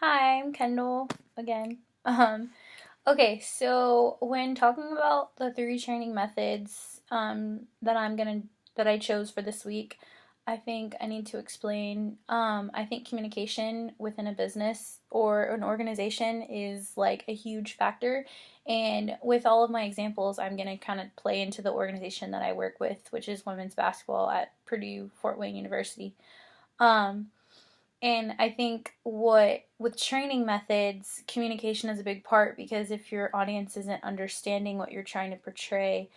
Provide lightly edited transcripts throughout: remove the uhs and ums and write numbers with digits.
Hi, I'm Kendall again. Okay, so when talking about the three training methods that I chose for this week, I think I need to explain. I think communication within a business or an organization is like a huge factor. And with all of my examples, I'm gonna kind of play into the organization that I work with, which is women's basketball at Purdue Fort Wayne University. Um, and I think what with training methods, communication is a big part because if your audience isn't understanding what you're trying to portray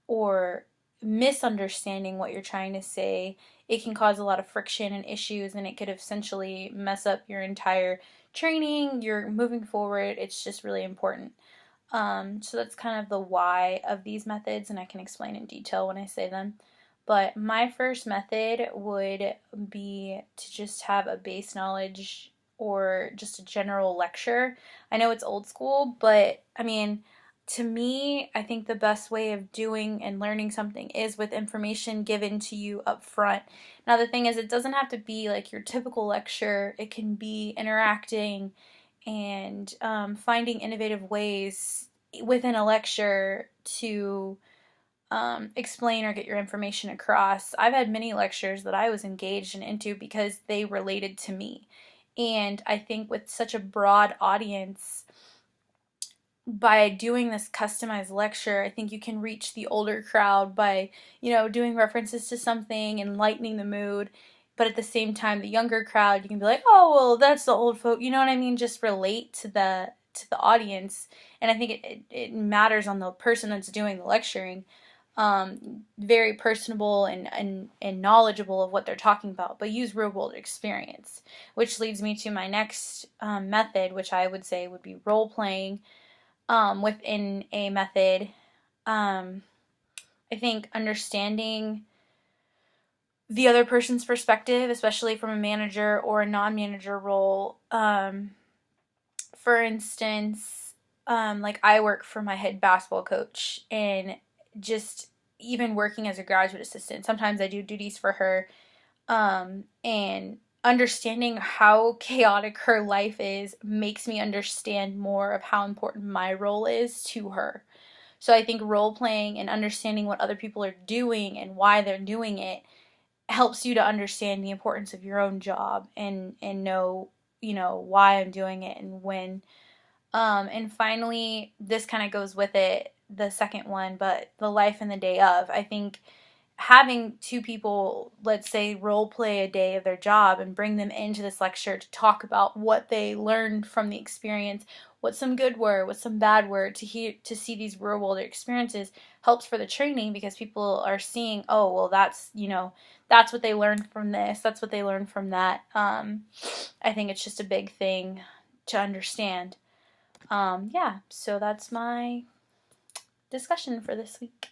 or misunderstanding what you're trying to say, it can cause a lot of friction and issues and it could essentially mess up your entire training, you're moving forward. It's just really important. So that's kind of the why of these methods, and I can explain in detail when I say them. But my first method would be to just have a base knowledge or just a general lecture. I know it's old school, but I mean, to me, I think the best way of doing and learning something is with information given to you up front. Now, the thing is, it doesn't have to be like your typical lecture, it can be interacting and finding innovative ways within a lecture to explain or get your information across. I've had many lectures that I was engaged and into because they related to me. And I think with such a broad audience, by doing this customized lecture, I think you can reach the older crowd by, doing references to something and lightening the mood. But at the same time, the younger crowd, you can be like, oh, well, that's the old folk. You know what I mean? Just relate to the audience. And I think it matters on the person that's doing the lecturing. Very personable and knowledgeable of what they're talking about, but use real world experience. Which leads me to my next method, which I would say would be role playing within a method. Um, I think understanding the other person's perspective, especially from a manager or a non manager role. For instance, like I work for my head basketball coach, and just even working as a graduate assistant, sometimes I do duties for her, and understanding how chaotic her life is makes me understand more of how important my role is to her. So I think role playing and understanding what other people are doing and why they're doing it helps you to understand the importance of your own job and know, why I'm doing it and when. And finally, this kind of goes with it, the second one, but the life and the day of. I think having two people, let's say, role play a day of their job and bring them into this lecture to talk about what they learned from the experience, what some good were, what some bad were, to see these real world experiences helps for the training because people are seeing, oh, well, that's what they learned from this, that's what they learned from that. I think it's just a big thing to understand. Yeah, so that's my discussion for this week.